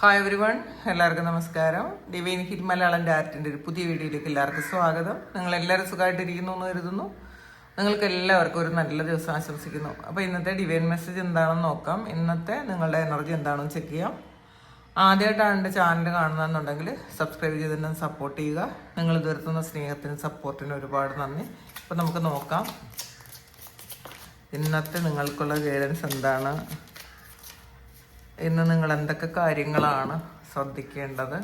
Hi every one, എല്ലാവർക്കും നമസ്കാരം. Divine hit മലയാളൻ്റെ ആർട്ടിൻ്റെ ഒരു പുതിയ വീഡിയോയിലേക്ക് എല്ലാവർക്കും സ്വാഗതം. നിങ്ങളെല്ലാവരും സുഖമായിട്ടിരിക്കുന്നു എന്ന് കരുതുന്നു. നിങ്ങൾക്ക് എല്ലാവർക്കും ഒരു നല്ല ദിവസം ആശംസിക്കുന്നു. അപ്പോൾ ഇന്നത്തെ ഡിവൈൻ മെസ്സേജ് എന്താണെന്ന് നോക്കാം. ഇന്നത്തെ നിങ്ങളുടെ എനർജി എന്താണെന്ന് ചെക്ക് ചെയ്യാം. ആദ്യമായിട്ടാണ് എൻ്റെ ചാനൽ കാണുന്നതെന്നുണ്ടെങ്കിൽ സബ്സ്ക്രൈബ് ചെയ്തിട്ട് സപ്പോർട്ട് ചെയ്യുക. നിങ്ങൾ ഇതുവരുത്തുന്ന സ്നേഹത്തിനും സപ്പോർട്ടിനും ഒരുപാട് നന്ദി. അപ്പോൾ നമുക്ക് നോക്കാം ഇന്നത്തെ നിങ്ങൾക്കുള്ള ഗൈഡൻസ് എന്താണ്. ഇന്ന് നിങ്ങൾ എന്തൊക്കെ കാര്യങ്ങളാണ് ശ്രദ്ധിക്കേണ്ടത്.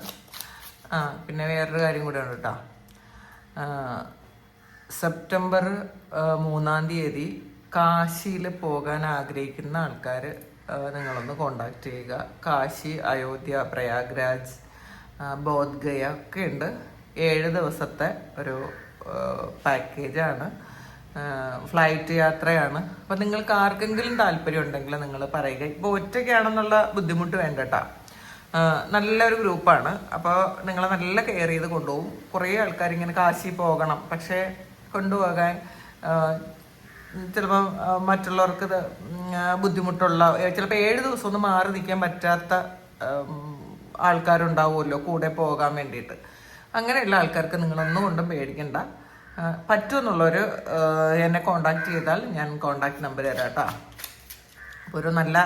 പിന്നെ വേറൊരു കാര്യം കൂടെ ഉണ്ട് കേട്ടോ. സെപ്റ്റംബർ 3 കാശിയിൽ പോകാൻ ആഗ്രഹിക്കുന്ന ആൾക്കാർ നിങ്ങളൊന്ന് കോണ്ടാക്ട് ചെയ്യുക. കാശി, അയോധ്യ, പ്രയാഗ്രാജ്, ബോധ്ഗയ ഒക്കെ ഉണ്ട്. 7 ദിവസത്തെ ഒരു പാക്കേജാണ്. ഫ്ലൈറ്റ് യാത്രയാണ്. അപ്പം നിങ്ങൾക്ക് ആർക്കെങ്കിലും താല്പര്യം ഉണ്ടെങ്കിൽ നിങ്ങൾ പറയുക. ഇപ്പോൾ ഒറ്റയ്ക്കാണെന്നുള്ള ബുദ്ധിമുട്ട് വേണ്ട കേട്ടോ. നല്ലൊരു ഗ്രൂപ്പാണ്. അപ്പോൾ നിങ്ങളെ നല്ല കെയർ ചെയ്ത് കൊണ്ടുപോകും. കുറേ ആൾക്കാർ ഇങ്ങനെ കാശി പോകണം, പക്ഷേ കൊണ്ടുപോകാൻ ചിലപ്പോൾ മറ്റുള്ളവർക്ക് ബുദ്ധിമുട്ടുള്ള, ചിലപ്പോൾ 7 ദിവസം ഒന്നും മാറി നിൽക്കാൻ പറ്റാത്ത ആൾക്കാരുണ്ടാവുമല്ലോ കൂടെ പോകാൻ വേണ്ടിയിട്ട്. അങ്ങനെയുള്ള ആൾക്കാർക്ക് നിങ്ങളൊന്നും കൊണ്ടും പേടിക്കണ്ട. പറ്റുമെന്നുള്ളവർ എന്നെ കോണ്ടാക്ട് ചെയ്താൽ ഞാൻ കോണ്ടാക്ട് നമ്പർ തരാം കേട്ടോ. അപ്പോൾ ഒരു നല്ല,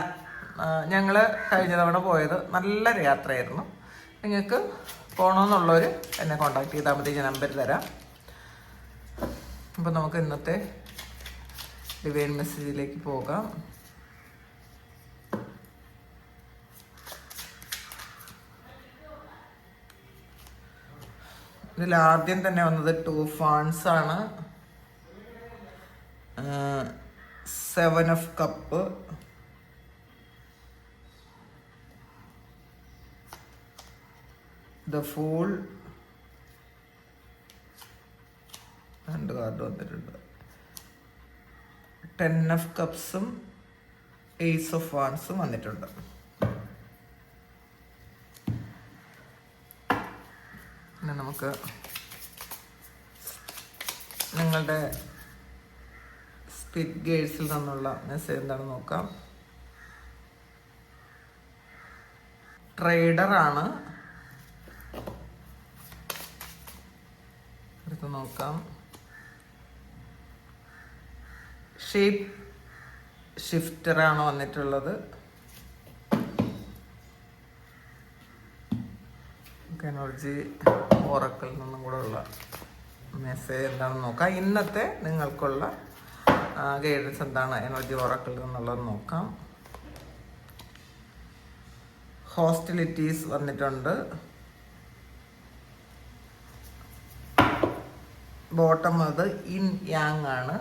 ഞങ്ങൾ കഴിഞ്ഞ തവണ പോയത് നല്ലൊരു യാത്രയായിരുന്നു. നിങ്ങൾക്ക് പോകണമെന്നുള്ളവർ എന്നെ കോണ്ടാക്ട് ചെയ്താൽ മതി, ഞാൻ നമ്പർ തരാം. അപ്പോൾ നമുക്ക് ഇന്നത്തെ ഡിവൈൻ മെസ്സേജിലേക്ക് പോകാം. ഇതിൽ ആദ്യം തന്നെ വന്നത് 2 ഫാൻസ് ആണ്. 7 of cup, the fool, 2 card വന്നിട്ടുണ്ട്. 10 of കപ്സും Ace of വാൻസും വന്നിട്ടുണ്ട്. പിന്നെ നമുക്ക് നിങ്ങളുടെ സ്പിരിറ്റ് ഗൈഡ്സിൽ നിന്നുള്ള മെസ്സേജ് എന്താണെന്ന് നോക്കാം. ട്രേഡറാണ്. അടുത്ത് നോക്കാം. ഷേപ്പ് ഷിഫ്റ്ററാണ് വന്നിട്ടുള്ളത്. എനർജി ഓറക്കിൽ നിന്നും കൂടെ ഉള്ള മെസ്സേജ് എന്താണെന്ന് നോക്കാം. ഇന്നത്തെ നിങ്ങൾക്കുള്ള ഗൈഡൻസ് എന്താണ് എനർജി ഓറക്കിൽ നിന്നുള്ളത് നോക്കാം. ഹോസ്റ്റിലിറ്റീസ് വന്നിട്ടുണ്ട്. ബോട്ടം അത് ഇൻ യാങ് ആണ്.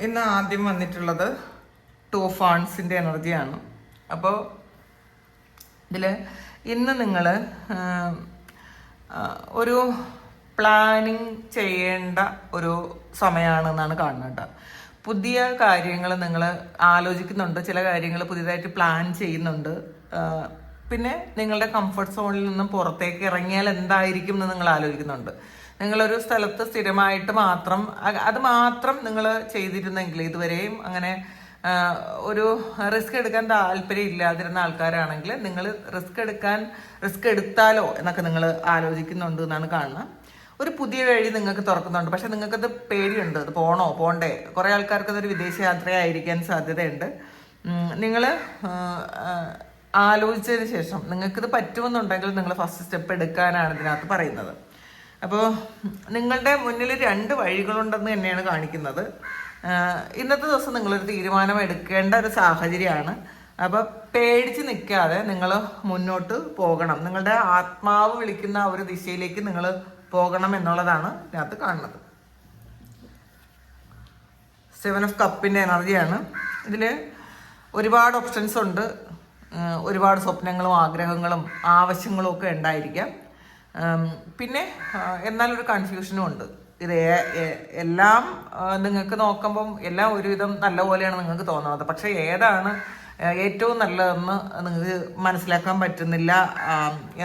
ഇന്ന് ആദ്യം വന്നിട്ടുള്ളത് 2 ഫാൻസിൻ്റെ എനർജിയാണ്. അപ്പോൾ ഇതിൽ ഇന്ന് നിങ്ങൾ ഒരു പ്ലാനിങ് ചെയ്യേണ്ട ഒരു സമയമാണെന്നാണ് കാണുന്നത്. പുതിയ കാര്യങ്ങൾ നിങ്ങൾ ആലോചിക്കുന്നുണ്ട്, ചില കാര്യങ്ങൾ പുതിയതായിട്ട് പ്ലാൻ ചെയ്യുന്നുണ്ട്. പിന്നെ നിങ്ങളുടെ കംഫർട്ട് സോണിൽ നിന്നും പുറത്തേക്ക് ഇറങ്ങിയാൽ എന്തായിരിക്കും എന്ന് നിങ്ങൾ ആലോചിക്കുന്നുണ്ട്. നിങ്ങളൊരു സ്ഥലത്ത് സ്ഥിരമായിട്ട് മാത്രം അത് മാത്രം നിങ്ങൾ ചെയ്തിരുന്നെങ്കിൽ, ഇതുവരെയും അങ്ങനെ ഒരു റിസ്ക് എടുക്കാൻ താല്പര്യം ഇല്ലാതിരുന്ന ആൾക്കാരാണെങ്കിൽ നിങ്ങൾ റിസ്ക് എടുത്താലോ എന്നൊക്കെ നിങ്ങൾ ആലോചിക്കുന്നുണ്ട് എന്നാണ് കാണുന്നത്. ഒരു പുതിയ വഴി നിങ്ങൾക്ക് തുറക്കുന്നുണ്ട്, പക്ഷെ നിങ്ങൾക്കത് പേടിയുണ്ട്. അത് പോണോ പോണ്ടേ? കുറേ ആൾക്കാർക്ക് അതൊരു വിദേശ യാത്രയായിരിക്കാൻ സാധ്യതയുണ്ട്. നിങ്ങൾ ആലോചിച്ചതിന് ശേഷം നിങ്ങൾക്കിത് പറ്റുമെന്നുണ്ടെങ്കിൽ നിങ്ങൾ ഫസ്റ്റ് സ്റ്റെപ്പ് എടുക്കാനാണ് ഇതിനകത്ത് പറയുന്നത്. അപ്പോൾ നിങ്ങളുടെ മുന്നിൽ 2 വഴികളുണ്ടെന്ന് തന്നെയാണ് കാണിക്കുന്നത്. ഇന്നത്തെ ദിവസം നിങ്ങളൊരു തീരുമാനം എടുക്കേണ്ട ഒരു സാഹചര്യമാണ്. അപ്പോൾ പേടിച്ച് നിൽക്കാതെ നിങ്ങൾ മുന്നോട്ട് പോകണം. നിങ്ങളുടെ ആത്മാവ് വിളിക്കുന്ന ആ ഒരു ദിശയിലേക്ക് നിങ്ങൾ പോകണം എന്നുള്ളതാണ് ഇതിനകത്ത് കാണുന്നത്. 7 of കപ്പിൻ്റെ എനർജിയാണ്. ഇതിൽ ഒരുപാട് ഓപ്ഷൻസ് ഉണ്ട്. ഒരുപാട് സ്വപ്നങ്ങളും ആഗ്രഹങ്ങളും ആവശ്യങ്ങളും ഒക്കെ ഉണ്ടായിരിക്കാം. പിന്നെ എന്നാലൊരു കൺഫ്യൂഷനും ഉണ്ട്. ഇത് എല്ലാം നിങ്ങൾക്ക് നോക്കുമ്പം എല്ലാം ഒരുവിധം നല്ല പോലെയാണ് നിങ്ങൾക്ക് തോന്നുന്നത്. പക്ഷേ ഏതാണ് ഏറ്റവും നല്ലതെന്ന് നിങ്ങൾക്ക് മനസ്സിലാക്കാൻ പറ്റുന്നില്ല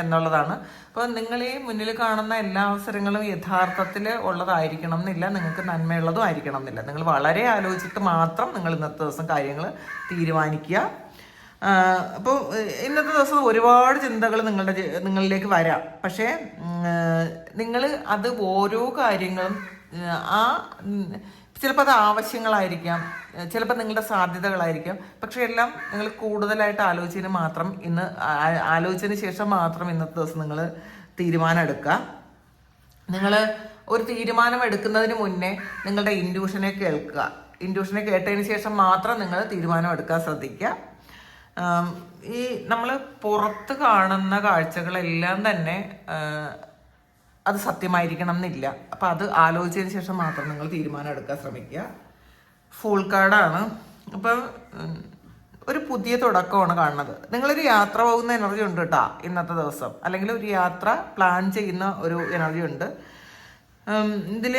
എന്നുള്ളതാണ്. അപ്പോൾ നിങ്ങൾ ഈ മുന്നിൽ കാണുന്ന എല്ലാ അവസരങ്ങളും യഥാർത്ഥത്തിൽ ഉള്ളതായിരിക്കണം എന്നില്ല, നിങ്ങൾക്ക് നന്മയുള്ളതും ആയിരിക്കണം എന്നില്ല. നിങ്ങൾ വളരെ ആലോചിച്ചിട്ട് മാത്രം നിങ്ങൾ ഇന്നത്തെ ദിവസം കാര്യങ്ങൾ തീരുമാനിക്കുക. അപ്പോൾ ഇന്നത്തെ ദിവസം ഒരുപാട് ചിന്തകൾ നിങ്ങളിലേക്ക് വരാം. പക്ഷേ നിങ്ങൾ അത് ഓരോ കാര്യങ്ങളും ചിലപ്പോൾ അത് ആവശ്യങ്ങളായിരിക്കാം, ചിലപ്പോൾ നിങ്ങളുടെ സാധ്യതകളായിരിക്കാം. പക്ഷെ എല്ലാം നിങ്ങൾ കൂടുതലായിട്ട് ആലോചിച്ചതിന് ശേഷം മാത്രം ഇന്നത്തെ ദിവസം നിങ്ങൾ തീരുമാനം എടുക്കുക. നിങ്ങൾ ഒരു തീരുമാനം എടുക്കുന്നതിന് മുന്നേ നിങ്ങളുടെ ഇൻഡ്യൂഷനെ കേൾക്കുക. ഇൻഡ്യൂഷനെ കേട്ടതിന് ശേഷം മാത്രം നിങ്ങൾ തീരുമാനം എടുക്കാൻ ശ്രദ്ധിക്കുക. ഈ നമ്മൾ പുറത്ത് കാണുന്ന കാഴ്ചകളെല്ലാം തന്നെ അത് സത്യമായിരിക്കണം എന്നില്ല. അപ്പം അത് ആലോചിച്ചതിന് ശേഷം മാത്രം നിങ്ങൾ തീരുമാനം എടുക്കാൻ ശ്രമിക്കുക. ഫുൾ കാർഡാണ്. അപ്പം ഒരു പുതിയ തുടക്കമാണ് കാണുന്നത്. നിങ്ങളൊരു യാത്ര പോകുന്ന എനർജി ഉണ്ട് കേട്ടോ ഇന്നത്തെ ദിവസം, അല്ലെങ്കിൽ ഒരു യാത്ര പ്ലാൻ ചെയ്യുന്ന ഒരു എനർജി ഉണ്ട്. ഇതിൽ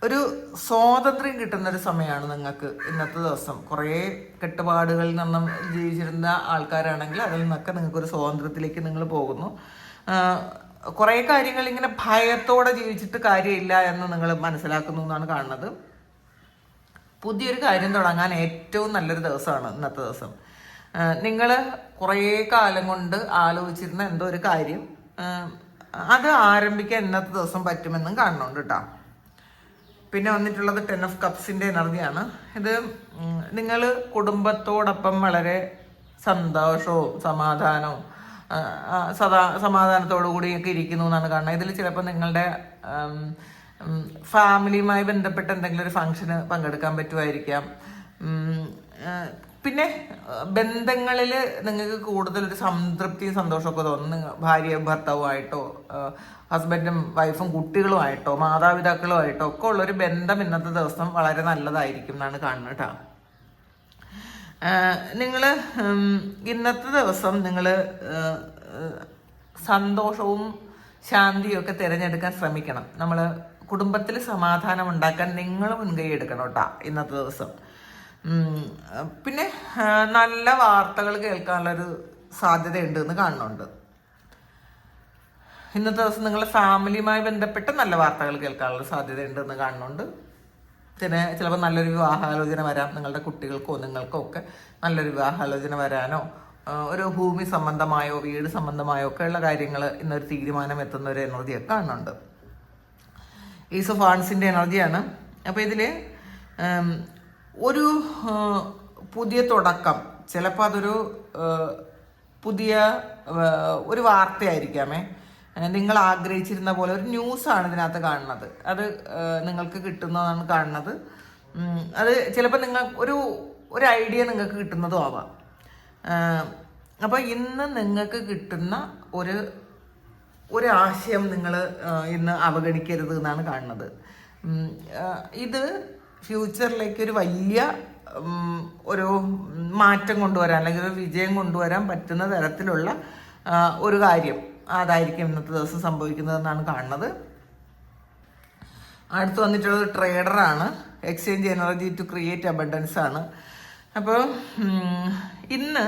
ഒരു സ്വാതന്ത്ര്യം കിട്ടുന്നൊരു സമയമാണ് നിങ്ങൾക്ക് ഇന്നത്തെ ദിവസം. കുറേ കെട്ടുപാടുകളിൽ നിന്നും ജീവിച്ചിരുന്ന ആൾക്കാരാണെങ്കിൽ അതിൽ നിന്നൊക്കെ നിങ്ങൾക്കൊരു സ്വാതന്ത്ര്യത്തിലേക്ക് നിങ്ങൾ പോകുന്നു. കുറേ കാര്യങ്ങൾ ഇങ്ങനെ ഭയത്തോടെ ജീവിച്ചിട്ട് കാര്യമില്ല എന്ന് നിങ്ങൾ മനസ്സിലാക്കുന്നു എന്നാണ് കാണുന്നത്. പുതിയൊരു കാര്യം തുടങ്ങാൻ ഏറ്റവും നല്ലൊരു ദിവസമാണ് ഇന്നത്തെ ദിവസം. നിങ്ങൾ കുറേ കാലം കൊണ്ട് ആലോചിച്ചിരുന്ന എന്തോ ഒരു കാര്യം അത് ആരംഭിക്കാൻ ഇന്നത്തെ ദിവസം പറ്റുമെന്നും കാണുന്നുണ്ട് കേട്ടോ. പിന്നെ വന്നിട്ടുള്ളത് 10 of Cupsന്റെ എനർജിയാണ്. ഇത് നിങ്ങൾ കുടുംബത്തോടൊപ്പം വളരെ സന്തോഷവും സമാധാനവും സമാധാനത്തോടു കൂടിയൊക്കെ ഇരിക്കുന്നു എന്നാണ് കാണുന്നത്. ഇതിൽ ചിലപ്പോൾ നിങ്ങളുടെ ഫാമിലിയുമായി ബന്ധപ്പെട്ട എന്തെങ്കിലും ഒരു ഫംഗ്ഷന് പങ്കെടുക്കാൻ പറ്റുമായിരിക്കാം. പിന്നെ ബന്ധങ്ങളിൽ നിങ്ങൾക്ക് കൂടുതലൊരു സംതൃപ്തിയും സന്തോഷമൊക്കെ തോന്നുന്നു. ഭാര്യ ഭർത്താവുമായിട്ടോ ഹസ്ബൻഡും വൈഫും കുട്ടികളുമായിട്ടോ മാതാപിതാക്കളുമായിട്ടോ ഒക്കെ ഉള്ളൊരു ബന്ധം ഇന്നത്തെ ദിവസം വളരെ നല്ലതായിരിക്കും എന്നാണ് കാണുന്നത് കേട്ടോ. നിങ്ങൾ ഇന്നത്തെ ദിവസം നിങ്ങൾ സന്തോഷവും ശാന്തിയും ഒക്കെ തിരഞ്ഞെടുക്കാൻ ശ്രമിക്കണം. നമ്മൾ കുടുംബത്തിൽ സമാധാനം ഉണ്ടാക്കാൻ നിങ്ങൾ മുൻകൈ എടുക്കണം കേട്ടോ ഇന്നത്തെ ദിവസം. പിന്നെ നല്ല വാർത്തകൾ കേൾക്കാനുള്ളൊരു സാധ്യതയുണ്ട് എന്ന് കാണുന്നുണ്ട്. ഇന്നത്തെ ദിവസം നിങ്ങളുടെ ഫാമിലിയുമായി ബന്ധപ്പെട്ട് നല്ല വാർത്തകൾ കേൾക്കാനുള്ള സാധ്യതയുണ്ട് എന്ന് കാണുന്നുണ്ട്. പിന്നെ ചിലപ്പോൾ നല്ലൊരു വിവാഹാലോചന വരാം. നിങ്ങളുടെ കുട്ടികൾക്കോ നിങ്ങൾക്കോ ഒക്കെ നല്ലൊരു വിവാഹാലോചന വരാനോ ഒരു ഭൂമി സംബന്ധമായോ വീട് സംബന്ധമായോ ഒക്കെ ഉള്ള കാര്യങ്ങൾ ഇന്നൊരു തീരുമാനം എത്തുന്ന ഒരു എനർജിയൊക്കെ കാണുന്നുണ്ട്. ഈസ് ഓഫ് വാൻസിൻ്റെ എനർജിയാണ്. അപ്പോൾ ഇതിൽ ഒരു പുതിയ തുടക്കം, ചിലപ്പോൾ അതൊരു പുതിയ ഒരു വാർത്തയായിരിക്കാമേ. നിങ്ങൾ ആഗ്രഹിച്ചിരുന്ന പോലെ ഒരു ന്യൂസാണ് ഇതിനകത്ത് കാണുന്നത്. അത് നിങ്ങൾക്ക് കിട്ടുന്നതാണ് കാണുന്നത്. അത് ചിലപ്പോൾ നിങ്ങൾ ഒരു ഐഡിയ നിങ്ങൾക്ക് കിട്ടുന്നതും ആവാം. അപ്പോൾ ഇന്ന് നിങ്ങൾക്ക് കിട്ടുന്ന ഒരു ആശയം നിങ്ങൾ ഇന്ന് അവഗണിക്കരുത് എന്നാണ് കാണുന്നത്. ഇത് ഫ്യൂച്ചറിലേക്ക് ഒരു വലിയ ഒരു മാറ്റം കൊണ്ടുവരാൻ അല്ലെങ്കിൽ ഒരു വിജയം കൊണ്ടുവരാൻ പറ്റുന്ന തരത്തിലുള്ള ഒരു കാര്യം അതായിരിക്കും ഇന്നത്തെ ദിവസം സംഭവിക്കുന്നതെന്നാണ് കാണുന്നത്. അടുത്ത് വന്നിട്ടുള്ളത് ട്രേഡറാണ്. Exchange energy to create abundance ആണ്. അപ്പോൾ ഇന്ന്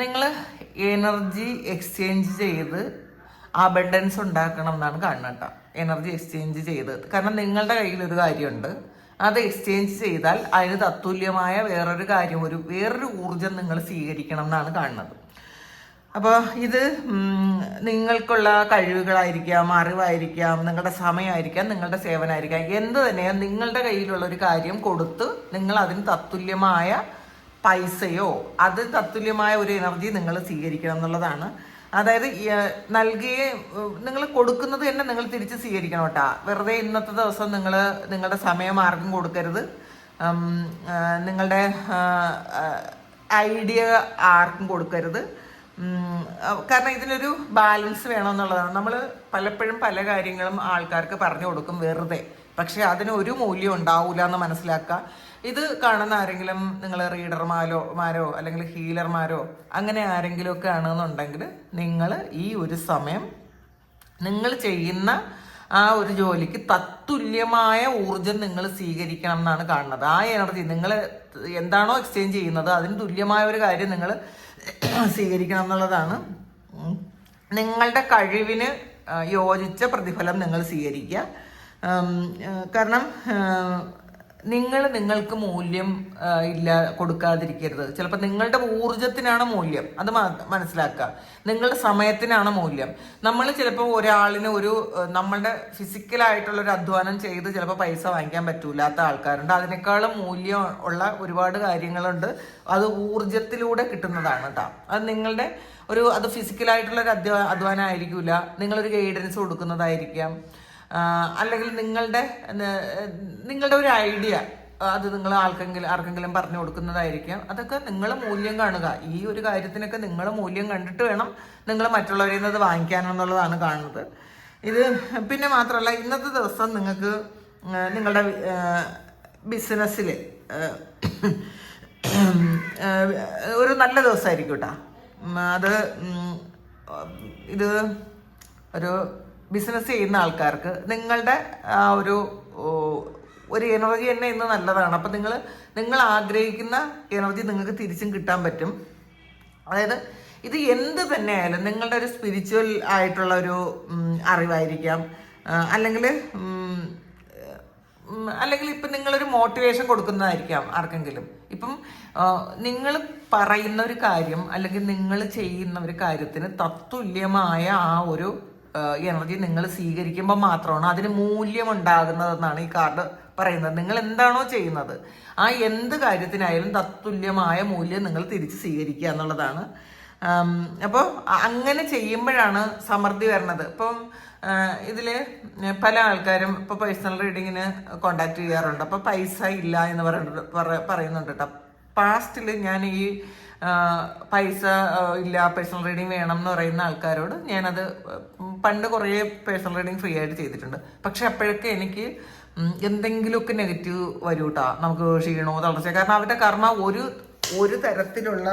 നിങ്ങൾ എനർജി എക്സ്ചേഞ്ച് ചെയ്ത് അബണ്ടൻസ് ഉണ്ടാക്കണം എന്നാണ് കാണുന്നത് കേട്ടോ. എനർജി എക്സ്ചേഞ്ച് ചെയ്ത്, കാരണം നിങ്ങളുടെ കയ്യിലൊരു കാര്യമുണ്ട്, അത് എക്സ്ചേഞ്ച് ചെയ്താൽ അതിന് തത്തുല്യമായ വേറൊരു ഊർജം നിങ്ങൾ സ്വീകരിക്കണം എന്നാണ് കാണുന്നത്. അപ്പോൾ ഇത് നിങ്ങൾക്കുള്ള കഴിവുകളായിരിക്കാം, അറിവായിരിക്കാം, നിങ്ങളുടെ സമയമായിരിക്കാം, നിങ്ങളുടെ സേവനമായിരിക്കാം, എന്ത് തന്നെയോ നിങ്ങളുടെ കയ്യിലുള്ള ഒരു കാര്യം കൊടുത്ത് നിങ്ങൾ അതിന് തത്തുല്യമായ പൈസയോ അത് തത്തുല്യമായ ഒരു എനർജി നിങ്ങൾ സ്വീകരിക്കണം എന്നുള്ളതാണ്. അതായത് നിങ്ങൾ കൊടുക്കുന്നത് തന്നെ നിങ്ങൾ തിരിച്ച് സ്വീകരിക്കണം കേട്ടോ. വെറുതെ ഇന്നത്തെ ദിവസം നിങ്ങളുടെ സമയം ആർക്കും കൊടുക്കരുത്. നിങ്ങളുടെ ഐഡിയ ആർക്കും കൊടുക്കരുത്. കാരണം ഇതിനൊരു ബാലൻസ് വേണമെന്നുള്ളതാണ്. നമ്മൾ പലപ്പോഴും പല കാര്യങ്ങളും ആൾക്കാർക്ക് പറഞ്ഞു കൊടുക്കും വെറുതെ, പക്ഷെ അതിന് ഒരു മൂല്യം ഉണ്ടാവില്ല എന്ന് മനസ്സിലാക്കുക. ഇത് കാണുന്ന ആരെങ്കിലും നിങ്ങൾ റീഡർമാരോ അല്ലെങ്കിൽ ഹീലർമാരോ അങ്ങനെ ആരെങ്കിലും ഒക്കെ ആണെന്നുണ്ടെങ്കിൽ നിങ്ങൾ ഈ ഒരു സമയം നിങ്ങൾ ചെയ്യുന്ന ആ ഒരു ജോലിക്ക് തത്തുല്യമായ ഊർജം നിങ്ങൾ സ്വീകരിക്കണം എന്നാണ് കാണുന്നത്. ആ എനർജി നിങ്ങൾ എന്താണോ എക്സ്ചേഞ്ച് ചെയ്യുന്നത് അതിന് തുല്യമായ ഒരു കാര്യം നിങ്ങൾ സ്വീകരിക്കണം എന്നുള്ളതാണ്. നിങ്ങളുടെ കഴിവിന് യോജിച്ച പ്രതിഫലം നിങ്ങൾ സ്വീകരിക്കുക. കാരണം നിങ്ങൾക്ക് മൂല്യം ഇല്ല കൊടുക്കാതിരിക്കരുത്. ചിലപ്പോൾ നിങ്ങളുടെ ഊർജത്തിനാണ് മൂല്യം, അത് മനസ്സിലാക്കുക. നിങ്ങളുടെ സമയത്തിനാണ് മൂല്യം. നമ്മൾ ചിലപ്പോൾ ഒരാളിന് നമ്മളുടെ ഫിസിക്കലായിട്ടുള്ള ഒരു അധ്വാനം ചെയ്ത് ചിലപ്പോൾ പൈസ വാങ്ങിക്കാൻ പറ്റൂലാത്ത ആൾക്കാരുണ്ട്. അതിനേക്കാളും മൂല്യം ഉള്ള ഒരുപാട് കാര്യങ്ങളുണ്ട്. അത് ഊർജത്തിലൂടെ കിട്ടുന്നതാണ് കേട്ടോ. അത് നിങ്ങളുടെ അത് ഫിസിക്കലായിട്ടുള്ള ഒരു അധ്വാനം ആയിരിക്കില്ല. നിങ്ങളൊരു ഗൈഡൻസ് കൊടുക്കുന്നതായിരിക്കാം, അല്ലെങ്കിൽ നിങ്ങളുടെ ഒരു ഐഡിയ അത് നിങ്ങൾ ആർക്കെങ്കിലും പറഞ്ഞു കൊടുക്കുന്നതായിരിക്കാം. അതൊക്കെ നിങ്ങൾ മൂല്യം കാണുക. ഈ ഒരു കാര്യത്തിനൊക്കെ നിങ്ങൾ മൂല്യം കണ്ടിട്ട് വേണം നിങ്ങൾ മറ്റുള്ളവരിൽ നിന്ന് അത് വാങ്ങിക്കാനെന്നുള്ളതാണ് കാണുന്നത്. ഇത് പിന്നെ മാത്രമല്ല, ഇന്നത്തെ ദിവസം നിങ്ങൾക്ക് നിങ്ങളുടെ ബിസിനസ്സിൽ ഒരു നല്ല ദിവസമായിരിക്കും കേട്ടോ. അത് ഇത് ഒരു ബിസിനസ് ചെയ്യുന്ന ആൾക്കാർക്ക് നിങ്ങളുടെ ആ ഒരു എനർജി തന്നെ ഇന്ന് നല്ലതാണ്. അപ്പം നിങ്ങൾ ആഗ്രഹിക്കുന്ന എനർജി നിങ്ങൾക്ക് തിരിച്ചും കിട്ടാൻ പറ്റും. അതായത് ഇത് എന്ത് തന്നെ ആയാലും നിങ്ങളുടെ ഒരു സ്പിരിച്വൽ ആയിട്ടുള്ള ഒരു അറിവായിരിക്കാം, അല്ലെങ്കിൽ ഇപ്പം നിങ്ങളൊരു മോട്ടിവേഷൻ കൊടുക്കുന്നതായിരിക്കാം ആർക്കെങ്കിലും. ഇപ്പം നിങ്ങൾ പറയുന്ന ഒരു കാര്യം അല്ലെങ്കിൽ നിങ്ങൾ ചെയ്യുന്ന ഒരു കാര്യത്തിന് തത്തുല്യമായ ആ ഒരു എനർജി നിങ്ങൾ സ്വീകരിക്കുമ്പോൾ മാത്രമാണ് അതിന് മൂല്യം ഉണ്ടാകുന്നതെന്നാണ് ഈ കാർഡ് പറയുന്നത്. നിങ്ങൾ എന്താണോ ചെയ്യുന്നത് ആ എന്ത് കാര്യത്തിനായാലും തത്തുല്യമായ മൂല്യം നിങ്ങൾ തിരിച്ച് സ്വീകരിക്കുക എന്നുള്ളതാണ്. അപ്പോൾ അങ്ങനെ ചെയ്യുമ്പോഴാണ് സമൃദ്ധി വരുന്നത്. ഇപ്പം ഇതിൽ പല ആൾക്കാരും ഇപ്പോൾ പേഴ്സണൽ റീഡിങ്ങിന് കോണ്ടാക്ട് ചെയ്യാറുണ്ട്. അപ്പോൾ പൈസ ഇല്ല എന്ന് പറയുന്നുണ്ട് കേട്ടോ. പാസ്റ്റിൽ ഞാൻ ഈ പൈസ ഇല്ല, പേഴ്സണൽ റീഡിങ് വേണം എന്ന് പറയുന്ന ആൾക്കാരോട് ഞാനത് പണ്ട് കുറേ പേഴ്സണൽ റീഡിങ് ഫ്രീ ആയിട്ട് ചെയ്തിട്ടുണ്ട്. പക്ഷെ അപ്പോഴൊക്കെ എനിക്ക് എന്തെങ്കിലുമൊക്കെ നെഗറ്റീവ് വരും കേട്ടോ. നമുക്ക് ക്ഷീണമോ തളർച്ച, കാരണം അവരുടെ കർമ്മ ഒരു തരത്തിലുള്ള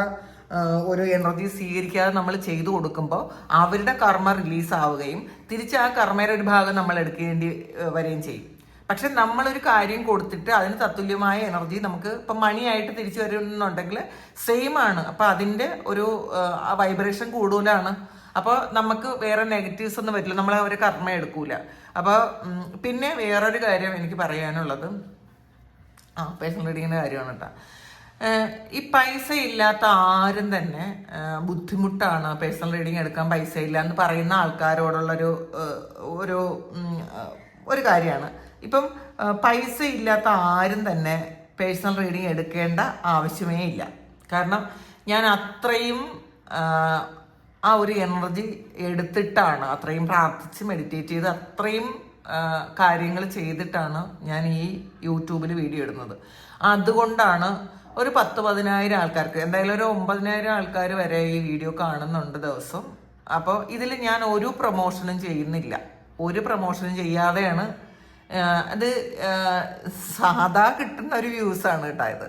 ഒരു എനർജി സ്വീകരിക്കാതെ നമ്മൾ ചെയ്തു കൊടുക്കുമ്പോൾ അവരുടെ കർമ്മ റിലീസ് ആവുകയും തിരിച്ച് ആ കർമ്മയുടെ ഒരു ഭാഗം നമ്മൾ എടുക്കേണ്ടി വരികയും ചെയ്യും. പക്ഷെ നമ്മളൊരു കാര്യം കൊടുത്തിട്ട് അതിന് തത്തുല്യമായ എനർജി നമുക്ക് ഇപ്പം മണിയായിട്ട് തിരിച്ചു വരുന്നുണ്ടെങ്കിൽ സെയിം ആണ്. അപ്പം അതിൻ്റെ ഒരു വൈബ്രേഷൻ കൂടുതലാണ്. അപ്പോൾ നമുക്ക് വേറെ നെഗറ്റീവ്സ് ഒന്നും പറ്റില്ല, നമ്മളെ ഒരു കർമ്മ എടുക്കൂല. അപ്പോൾ പിന്നെ വേറൊരു കാര്യം എനിക്ക് പറയാനുള്ളത് പേഴ്സണൽ റീഡിങ്ങിൻ്റെ കാര്യമാണ് കേട്ടോ. ഈ പൈസ ഇല്ലാത്ത ആരും തന്നെ ബുദ്ധിമുട്ടാണ് പേഴ്സണൽ റീഡിങ് എടുക്കാൻ പൈസ ഇല്ല എന്ന് പറയുന്ന ആൾക്കാരോടുള്ളൊരു ഒരു കാര്യമാണ്. ഇപ്പം പൈസ ഇല്ലാത്ത ആരും തന്നെ പേഴ്സണൽ റീഡിങ് എടുക്കേണ്ട ആവശ്യമേ ഇല്ല. കാരണം ഞാൻ അത്രയും ആ ഒരു എനർജി എടുത്തിട്ടാണ്, അത്രയും പ്രാർത്ഥിച്ച് മെഡിറ്റേറ്റ് ചെയ്ത് അത്രയും കാര്യങ്ങൾ ചെയ്തിട്ടാണ് ഞാൻ ഈ യൂട്യൂബിൽ വീഡിയോ ഇടുന്നത്. അതുകൊണ്ടാണ് ഒരു 10,000-10,000 ആൾക്കാർക്ക്, എന്തായാലും ഒരു 9,000 ആൾക്കാർ വരെ ഈ വീഡിയോ കാണുന്നുണ്ട് ദിവസം. അപ്പോൾ ഇതിൽ ഞാൻ ഒരു പ്രൊമോഷനും ചെയ്യുന്നില്ല, ഒരു പ്രൊമോഷനും ചെയ്യാതെയാണ്. അത് സാധാ കിട്ടുന്ന ഒരു വ്യൂസാണ് കേട്ടോ. ഇത്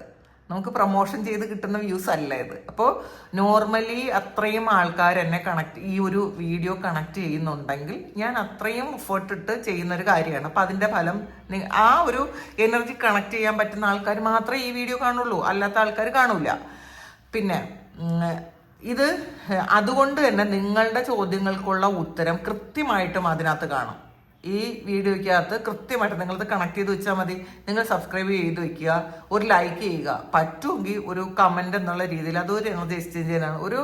നമുക്ക് പ്രൊമോഷൻ ചെയ്ത് കിട്ടുന്ന വ്യൂസ് അല്ല ഇത്. അപ്പോൾ നോർമലി അത്രയും ആൾക്കാർ എന്നെ ഈ ഒരു വീഡിയോ കണക്ട് ചെയ്യുന്നുണ്ടെങ്കിൽ ഞാൻ അത്രയും എഫേർട്ട് ഇട്ട് ചെയ്യുന്ന ഒരു കാര്യമാണ്. അപ്പം അതിൻ്റെ ഫലം ആ ഒരു എനർജി കണക്ട് ചെയ്യാൻ പറ്റുന്ന ആൾക്കാർ മാത്രമേ ഈ വീഡിയോ കാണുള്ളൂ, അല്ലാത്ത ആൾക്കാർ കാണൂല. പിന്നെ ഇത് അതുകൊണ്ട് തന്നെ നിങ്ങളുടെ ചോദ്യങ്ങൾക്കുള്ള ഉത്തരം കൃത്യമായിട്ടും അതിനകത്ത് കാണും. ഈ വീഡിയോയ്ക്കകത്ത് കൃത്യമായിട്ട് നിങ്ങളത് കണക്ട് ചെയ്ത് വെച്ചാൽ മതി. നിങ്ങൾ സബ്സ്ക്രൈബ് ചെയ്ത് വെക്കുക, ഒരു ലൈക്ക് ചെയ്യുക, പറ്റുമെങ്കിൽ ഒരു കമൻ്റ് എന്നുള്ള രീതിയിൽ അതൊരു എനർജി എക്സ്ചേഞ്ച് ചെയ്യാനാണ്. ഒരു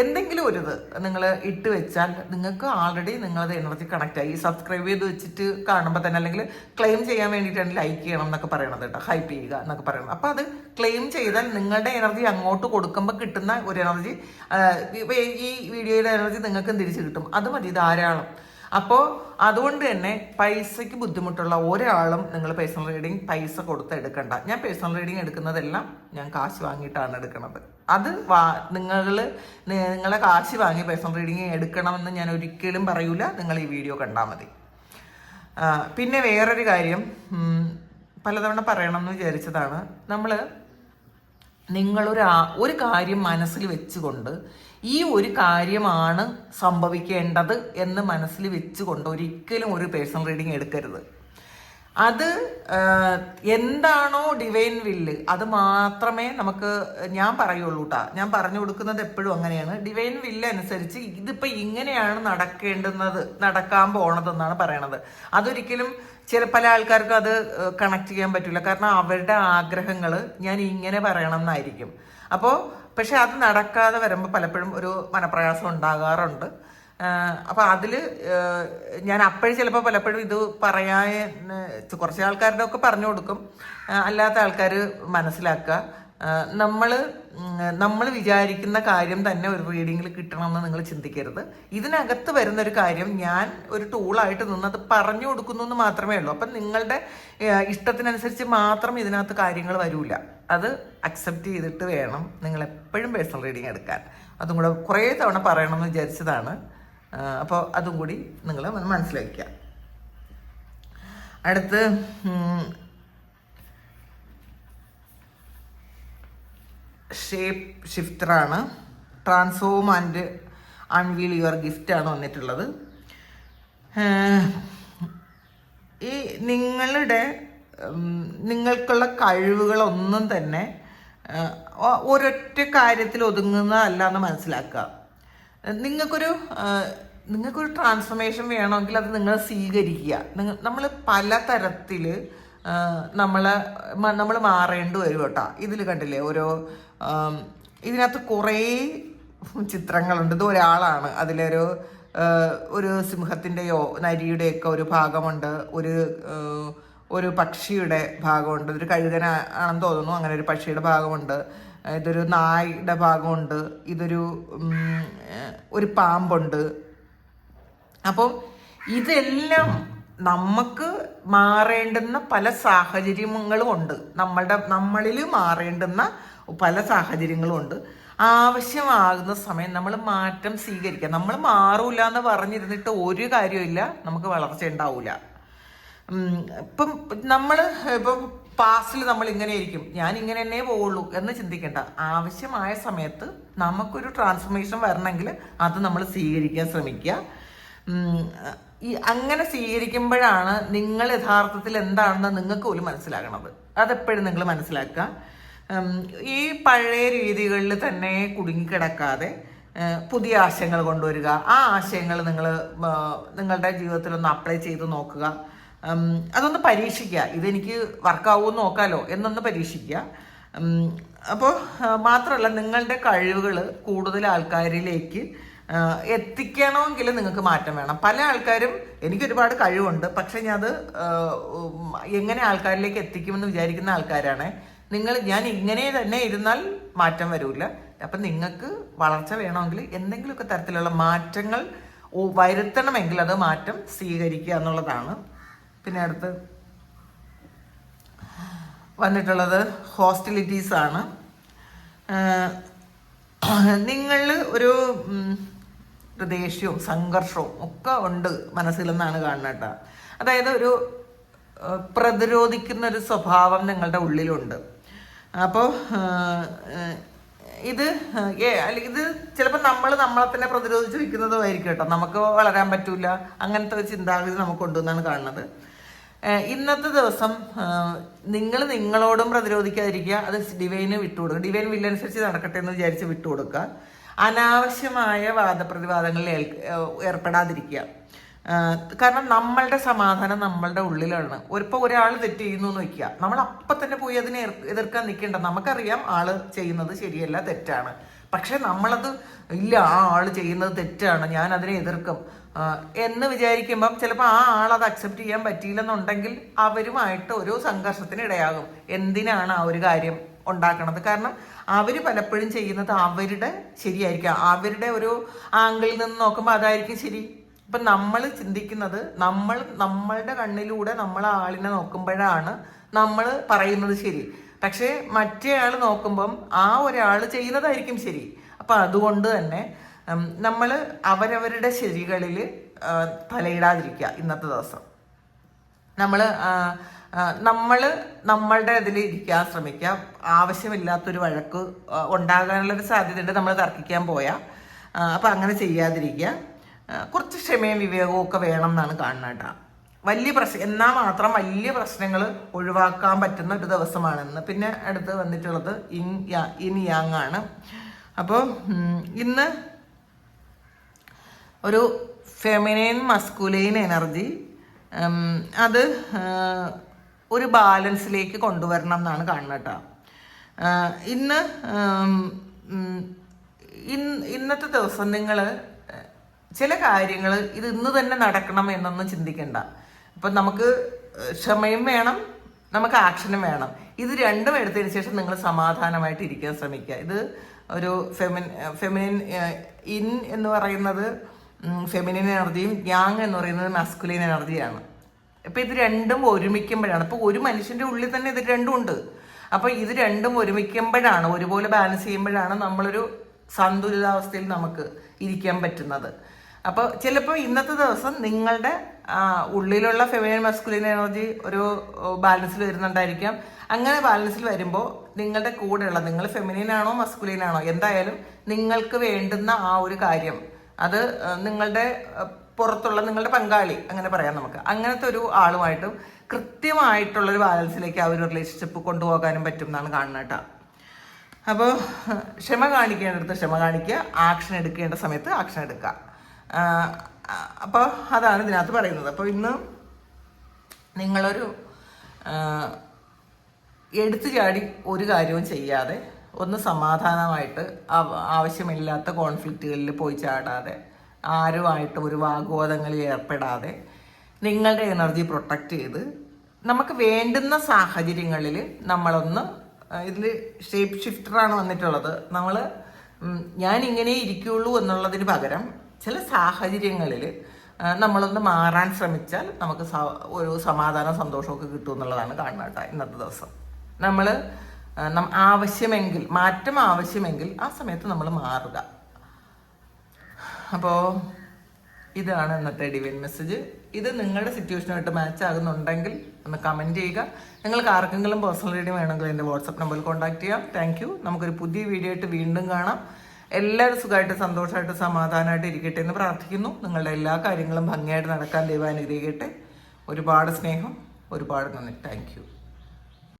എന്തെങ്കിലും ഒരു ഇത് നിങ്ങൾ ഇട്ട് വെച്ചാൽ നിങ്ങൾക്ക് ആൾറെഡി നിങ്ങളത് എനർജി കണക്റ്റ് ആയി. സബ്സ്ക്രൈബ് ചെയ്ത് വെച്ചിട്ട് കാണുമ്പോൾ തന്നെ, അല്ലെങ്കിൽ ക്ലെയിം ചെയ്യാൻ വേണ്ടിയിട്ടാണ് ലൈക്ക് ചെയ്യണം എന്നൊക്കെ പറയണത് കേട്ടോ, ഹൈപ്പ് ചെയ്യുക എന്നൊക്കെ പറയണം. അപ്പോൾ അത് ക്ലെയിം ചെയ്താൽ നിങ്ങളുടെ എനർജി അങ്ങോട്ട് കൊടുക്കുമ്പോൾ കിട്ടുന്ന ഒരു എനർജി, ഈ വീഡിയോയുടെ എനർജി നിങ്ങൾക്കും തിരിച്ച് കിട്ടും. അത് മതി, ധാരാളം. അപ്പോൾ അതുകൊണ്ട് തന്നെ പൈസയ്ക്ക് ബുദ്ധിമുട്ടുള്ള ഒരാളും നിങ്ങൾ പേഴ്സണൽ റീഡിങ് പൈസ കൊടുത്ത് എടുക്കണ്ട. ഞാൻ പേഴ്സണൽ റീഡിങ് എടുക്കുന്നതെല്ലാം ഞാൻ കാശ് വാങ്ങിയിട്ടാണ് എടുക്കുന്നത്. അത് നിങ്ങളെ കാശ് വാങ്ങി പേഴ്സണൽ റീഡിങ് എടുക്കണമെന്ന് ഞാൻ ഒരിക്കലും പറയൂല. നിങ്ങൾ ഈ വീഡിയോ കണ്ടാൽ മതി. പിന്നെ വേറൊരു കാര്യം പലതവണ പറയണമെന്ന് വിചാരിച്ചതാണ്. നിങ്ങളൊരു കാര്യം മനസ്സിൽ വെച്ചുകൊണ്ട് ഈ ഒരു കാര്യമാണ് സംഭവിക്കേണ്ടത് എന്ന് മനസ്സിൽ വെച്ചുകൊണ്ട് ഒരിക്കലും ഒരു പേഴ്സണൽ റീഡിങ് എടുക്കരുത്. അത് എന്താണോ ഡിവൈൻ വില്ല് അത് മാത്രമേ ഞാൻ പറയുള്ളൂ കേട്ടോ. ഞാൻ പറഞ്ഞു കൊടുക്കുന്നത് എപ്പോഴും അങ്ങനെയാണ്. ഡിവൈൻ വില്ല് അനുസരിച്ച് ഇതിപ്പോൾ ഇങ്ങനെയാണ് നടക്കാൻ പോണതെന്നാണ് പറയണത്. അതൊരിക്കലും പല ആൾക്കാർക്കും അത് കണക്ട് ചെയ്യാൻ പറ്റില്ല. കാരണം അവരുടെ ആഗ്രഹങ്ങൾ ഞാൻ ഇങ്ങനെ പറയണം എന്നായിരിക്കും. പക്ഷെ അത് നടക്കാതെ വരുമ്പോൾ പലപ്പോഴും ഒരു മനപ്രയാസം ഉണ്ടാകാറുണ്ട്. അപ്പം അതിൽ ഞാൻ അപ്പോഴും ചിലപ്പോൾ പലപ്പോഴും ഇത് പറയാൻ കുറച്ച് ആൾക്കാരുടെ ഒക്കെ പറഞ്ഞു കൊടുക്കും. അല്ലാത്ത ആൾക്കാർ മനസ്സിലാക്കുക. നമ്മൾ വിചാരിക്കുന്ന കാര്യം തന്നെ ഒരു റീഡിങ്ങിൽ കിട്ടണമെന്ന് നിങ്ങൾ ചിന്തിക്കരുത്. ഇതിനകത്ത് വരുന്നൊരു കാര്യം ഞാൻ ഒരു ടൂളായിട്ട് നിന്നത് പറഞ്ഞു കൊടുക്കുന്നു എന്ന് മാത്രമേ ഉള്ളൂ. അപ്പം നിങ്ങളുടെ ഇഷ്ടത്തിനനുസരിച്ച് മാത്രം ഇതിനകത്ത് കാര്യങ്ങൾ വരില്ല. അത് അക്സെപ്റ്റ് ചെയ്തിട്ട് വേണം നിങ്ങൾ എപ്പോഴും പേഴ്സണൽ റീഡിങ് എടുക്കാൻ. അതും കൂടെ കുറേ തവണ പറയണമെന്ന് വിചാരിച്ചതാണ്. അപ്പോൾ അതും കൂടി നിങ്ങൾ മനസ്സിലാക്കുക. അടുത്ത് ഷേപ്പ് ഷിഫ്റ്ററാണ്. ട്രാൻസ്ഫോം ആൻഡ് അൺവീൽ യുവർ ഗിഫ്റ്റാണ് വന്നിട്ടുള്ളത്. ഈ നിങ്ങൾക്കുള്ള കഴിവുകളൊന്നും തന്നെ ഒരൊറ്റ കാര്യത്തിൽ ഒതുങ്ങുന്നതല്ല എന്ന് മനസ്സിലാക്കുക. നിങ്ങൾക്കൊരു ട്രാൻസ്ഫോർമേഷൻ വേണമെങ്കിൽ അത് നിങ്ങൾ സ്വീകരിക്കുക. നമ്മൾ പലതരത്തിൽ നമ്മൾ മാറേണ്ടി വരും കേട്ടോ. ഇതിൽ കണ്ടില്ലേ ഇതിനകത്ത് കുറേ ചിത്രങ്ങളുണ്ട്. ഇത് ഒരാളാണ്. ഒരു സിംഹത്തിൻ്റെയോ നരിയുടെയൊക്കെ ഒരു ഭാഗമുണ്ട്, ഒരു പക്ഷിയുടെ ഭാഗമുണ്ട്, ഒരു കഴുകനാണെന്ന് തോന്നുന്നു, അങ്ങനെ ഒരു പക്ഷിയുടെ ഭാഗമുണ്ട്, ഇതൊരു നായയുടെ ഭാഗമുണ്ട്, ഒരു പാമ്പുണ്ട്. അപ്പം ഇതെല്ലാം നമുക്ക് മാറേണ്ടുന്ന പല സാഹചര്യങ്ങളും ഉണ്ട്. നമ്മളിൽ മാറേണ്ടുന്ന പല സാഹചര്യങ്ങളും ഉണ്ട്. ആവശ്യമാകുന്ന സമയം നമ്മൾ മാറ്റം സ്വീകരിക്കുക. നമ്മൾ മാറൂല എന്ന് പറഞ്ഞിരുന്നിട്ട് ഒരു കാര്യമില്ല, നമുക്ക് വളർച്ച ഉണ്ടാവില്ല. ഇപ്പം പാസ്റ്റിൽ നമ്മൾ ഇങ്ങനെ ആയിരിക്കും, ഞാൻ ഇങ്ങനെ തന്നെ പോവുള്ളൂ എന്ന് ചിന്തിക്കേണ്ട. ആവശ്യമായ സമയത്ത് നമുക്കൊരു ട്രാൻസ്ഫോർമേഷൻ വരണമെങ്കിൽ അത് നമ്മൾ സ്വീകരിക്കാൻ ശ്രമിക്കുക. അങ്ങനെ സ്വീകരിക്കുമ്പോഴാണ് നിങ്ങൾ യഥാർത്ഥത്തിൽ എന്താണെന്ന് നിങ്ങൾക്ക് പോലും മനസ്സിലാകണത്. അതെപ്പോഴും നിങ്ങൾ മനസ്സിലാക്കുക. ഈ പഴയ രീതികളിൽ തന്നെ കുടുങ്ങിക്കിടക്കാതെ പുതിയ ആശയങ്ങൾ കൊണ്ടുവരിക. ആ ആശയങ്ങൾ നിങ്ങളുടെ ജീവിതത്തിലൊന്ന് അപ്ലൈ ചെയ്ത് നോക്കുക. അതൊന്ന് പരീക്ഷിക്കുക. ഇതെനിക്ക് വർക്കാവുമെന്ന് നോക്കാലോ എന്നൊന്ന് പരീക്ഷിക്കുക. അപ്പോൾ മാത്രമല്ല, നിങ്ങളുടെ കഴിവുകൾ കൂടുതൽ ആൾക്കാരിലേക്ക് എത്തിക്കണമെങ്കിൽ നിങ്ങൾക്ക് മാറ്റം വേണം. പല ആൾക്കാരും എനിക്കൊരുപാട് കഴിവുണ്ട്, പക്ഷെ ഞാൻ അത് എങ്ങനെ ആൾക്കാരിലേക്ക് എത്തിക്കുമെന്ന് വിചാരിക്കുന്ന ആൾക്കാരാണ്. ഞാൻ ഇങ്ങനെ തന്നെ ഇരുന്നാൽ മാറ്റം വരില്ല. അപ്പം നിങ്ങൾക്ക് വളർച്ച വേണമെങ്കിൽ എന്തെങ്കിലുമൊക്കെ തരത്തിലുള്ള മാറ്റങ്ങൾ വരുത്തണമെങ്കിൽ അത് മാറ്റം സ്വീകരിക്കുക എന്നുള്ളതാണ്. പിന്നെ അടുത്ത് വന്നിട്ടുള്ളത് ഹോസ്റ്റിലിറ്റീസ് ആണ്. നിങ്ങൾ ഒരു ദേഷ്യവും സംഘർഷവും ഒക്കെ ഉണ്ട് മനസ്സിലെന്നാണ് കാണുന്നത് കേട്ടോ. അതായത് ഒരു പ്രതിരോധിക്കുന്ന ഒരു സ്വഭാവം നിങ്ങളുടെ ഉള്ളിലുണ്ട്. അപ്പോൾ ഇത് ചിലപ്പോൾ നമ്മളെ തന്നെ പ്രതിരോധിച്ച് വയ്ക്കുന്നതുമായിരിക്കും കേട്ടോ. നമുക്ക് വളരാൻ പറ്റൂല, അങ്ങനത്തെ ഒരു ചിന്താഗതി നമുക്കുണ്ടെന്നാണ് കാണുന്നത്. ഇന്നത്തെ ദിവസം നിങ്ങൾ നിങ്ങളോടും പ്രതിരോധിക്കാതിരിക്കുക. അത് ഡിവൈന് വിട്ടുകൊടുക്കുക. ഡിവൈൻ വില്ലനുസരിച്ച് നടക്കട്ടെ എന്ന് വിചാരിച്ച് വിട്ടുകൊടുക്കുക. അനാവശ്യമായ വാദപ്രതിവാദങ്ങളിൽ ഏർപ്പെടാതിരിക്കുക. കാരണം നമ്മളുടെ സമാധാനം നമ്മളുടെ ഉള്ളിലാണ്. ഇപ്പോൾ ഒരാൾ തെറ്റ് ചെയ്യുന്നു എന്ന് വയ്ക്കുക, നമ്മൾ അപ്പം തന്നെ പോയി അതിനെ എതിർക്കാൻ നിൽക്കേണ്ട. നമുക്കറിയാം ആള് ചെയ്യുന്നത് ശരിയല്ല, തെറ്റാണ്. പക്ഷെ നമ്മളത് ഇല്ല, ആ ആള് ചെയ്യുന്നത് തെറ്റാണ്, ഞാൻ അതിനെ എതിർക്കും എന്ന് വിചാരിക്കുമ്പം ചിലപ്പോൾ ആ ആൾ അത് അക്സെപ്റ്റ് ചെയ്യാൻ പറ്റിയില്ലെന്നുണ്ടെങ്കിൽ അവരുമായിട്ട് ഒരു സംഘർഷത്തിന് ഇടയാകും. എന്തിനാണ് ആ ഒരു കാര്യം ഉണ്ടാക്കണത്? കാരണം അവർ പലപ്പോഴും ചെയ്യുന്നത് അവരുടെ ശരിയായിരിക്കാം, അവരുടെ ഒരു ആംഗിളിൽ നിന്ന് നോക്കുമ്പോൾ അതായിരിക്കും ശരി. ഇപ്പം നമ്മൾ ചിന്തിക്കുന്നത് നമ്മളുടെ കണ്ണിലൂടെ നമ്മൾ ആളിനെ നോക്കുമ്പോഴാണ് നമ്മൾ പറയുന്നത് ശരി. പക്ഷേ മറ്റേ ആൾ നോക്കുമ്പം ആ ഒരാൾ ചെയ്യുന്നതായിരിക്കും ശരി. അപ്പം അതുകൊണ്ട് തന്നെ നമ്മൾ അവരവരുടെ ശരികളിൽ തലയിടാതിരിക്കുക. ഇന്നത്തെ ദിവസം നമ്മളുടെ ഇതിൽ ഇരിക്കാൻ ശ്രമിക്കുക. ആവശ്യമില്ലാത്തൊരു വഴക്ക് ഉണ്ടാകാനുള്ളൊരു സാധ്യതയുണ്ട് നമ്മൾ തർക്കിക്കാൻ പോയാൽ. അപ്പം അങ്ങനെ ചെയ്യാതിരിക്കുക. കുറച്ച് ക്ഷമയും വിവേകവും ഒക്കെ വേണം എന്നാണ് കാണുന്നത് കേട്ടോ. വലിയ എന്നാൽ മാത്രം വലിയ പ്രശ്നങ്ങൾ ഒഴിവാക്കാൻ പറ്റുന്ന ഒരു ദിവസമാണെന്ന്. പിന്നെ അടുത്ത് വന്നിട്ടുള്ളത് ഇൻ യാങ് ആണ്. അപ്പോൾ ഇന്ന് ഒരു ഫെമിനൈൻ മസ്കുലൈൻ എനർജി അത് ഒരു ബാലൻസിലേക്ക് കൊണ്ടുവരണം എന്നാണ് കാണുന്നത് കേട്ടോ. ഇന്നത്തെ ദിവസം നിങ്ങൾ ചില കാര്യങ്ങൾ ഇത് ഇന്ന് തന്നെ നടക്കണം എന്നൊന്നും ചിന്തിക്കണ്ട. ഇപ്പം നമുക്ക് ക്ഷമയും വേണം, നമുക്ക് ആക്ഷനും വേണം. ഇത് രണ്ടും എടുത്തതിന് ശേഷം നിങ്ങൾ സമാധാനമായിട്ട് ഇരിക്കാൻ ശ്രമിക്കുക. ഇത് ഒരു ഫെമിനിൻ ഇൻ എന്ന് പറയുന്നത് ഫെമിനിൻ എനർജിയും യാങ് എന്ന് പറയുന്നത് മാസ്കുലിൻ എനർജിയാണ്. ഇപ്പം ഇത് രണ്ടും ഒരുമിക്കുമ്പോഴാണ്, ഇപ്പോൾ ഒരു മനുഷ്യൻ്റെ ഉള്ളിൽ തന്നെ ഇത് രണ്ടും ഉണ്ട്. അപ്പോൾ ഇത് രണ്ടും ഒരുമിക്കുമ്പോഴാണ്, ഒരുപോലെ ബാലൻസ് ചെയ്യുമ്പോഴാണ് നമ്മളൊരു സന്തുലിതാവസ്ഥയിൽ നമുക്ക് ഇരിക്കാൻ പറ്റുന്നത്. അപ്പോൾ ചിലപ്പോൾ ഇന്നത്തെ ദിവസം നിങ്ങളുടെ ഉള്ളിലുള്ള ഫെമിനിൻ മസ്കുലിൻ എനർജി ഒരു ബാലൻസിൽ വരുന്നുണ്ടായിരിക്കാം. അങ്ങനെ ബാലൻസിൽ വരുമ്പോൾ നിങ്ങളുടെ കൂടെയുള്ള, നിങ്ങൾ ഫെമിനിൻ ആണോ മസ്കുലിൻ ആണോ, എന്തായാലും നിങ്ങൾക്ക് വേണ്ടുന്ന ആ ഒരു കാര്യം അത് നിങ്ങളുടെ പുറത്തുള്ള നിങ്ങളുടെ പങ്കാളി, അങ്ങനെ പറയാം നമുക്ക്, അങ്ങനത്തെ ഒരു ആളുമായിട്ടും കൃത്യമായിട്ടുള്ളൊരു ബാലൻസിലേക്ക് ആ ഒരു റിലേഷൻഷിപ്പ് കൊണ്ടുപോകാനും പറ്റും എന്നാണ് കാണുന്നത് കേട്ടോ. അപ്പോൾ ക്ഷമ കാണിക്കേണ്ടടുത്ത് ക്ഷമ കാണിക്കുക, ആക്ഷൻ എടുക്കേണ്ട സമയത്ത് ആക്ഷൻ എടുക്കുക. അപ്പോൾ അതാണ് ഇതിനകത്ത് പറയുന്നത്. അപ്പോൾ ഇന്ന് നിങ്ങളൊരു എടുത്തു ചാടി ഒരു കാര്യവും ചെയ്യാതെ ഒന്ന് സമാധാനമായിട്ട് ആവശ്യമില്ലാത്ത കോൺഫ്ലിക്റ്റുകളിൽ പോയി ചാടാതെ, ആരുമായിട്ടും ഒരു വാഗ്വാദങ്ങളിൽ ഏർപ്പെടാതെ നിങ്ങളുടെ എനർജി പ്രൊട്ടക്റ്റ് ചെയ്ത് നമുക്ക് വേണ്ടുന്ന സാഹചര്യങ്ങളിൽ നമ്മളൊന്ന്, ഇതിൽ ഷേപ്പ് ഷിഫ്റ്ററാണ് വന്നിട്ടുള്ളത്. ഞാൻ ഇങ്ങനെ ഇരിക്കുള്ളൂ എന്നുള്ളതിന് പകരം ചില സാഹചര്യങ്ങളിൽ നമ്മളൊന്ന് മാറാൻ ശ്രമിച്ചാൽ നമുക്ക് ഒരു സമാധാനം സന്തോഷമൊക്കെ കിട്ടും എന്നുള്ളതാണ് കാണുന്നത് കേട്ടോ. ഇന്നത്തെ ദിവസം നമ്മൾ ആവശ്യമെങ്കിൽ, മാറ്റം ആവശ്യമെങ്കിൽ ആ സമയത്ത് നമ്മൾ മാറുക. അപ്പോൾ ഇതാണ് ഇന്നത്തെ ഡിവൈൻ മെസ്സേജ്. ഇത് നിങ്ങളുടെ സിറ്റുവേഷനുമായിട്ട് മാച്ച് ആകുന്നുണ്ടെങ്കിൽ ഒന്ന് കമൻറ്റ് ചെയ്യുക. നിങ്ങൾക്ക് ആർക്കെങ്കിലും പേഴ്സണൽ റീഡിംഗ് വേണമെങ്കിൽ എൻ്റെ വാട്സപ്പ് നമ്പറിൽ കോൺടാക്ട് ചെയ്യാം. Thank you. നമുക്കൊരു പുതിയ വീഡിയോ ആയിട്ട് വീണ്ടും കാണാം. എല്ലാവരും സുഖമായിട്ട് സന്തോഷമായിട്ട് സമാധാനമായിട്ട് ഇരിക്കട്ടെ എന്ന് പ്രാർത്ഥിക്കുന്നു. നിങ്ങളുടെ എല്ലാ കാര്യങ്ങളും ഭംഗിയായിട്ട് നടക്കാൻ ദൈവം അനുഗ്രഹിക്കട്ടെ. ഒരുപാട് സ്നേഹം, ഒരുപാട് നന്ദി. Thank you.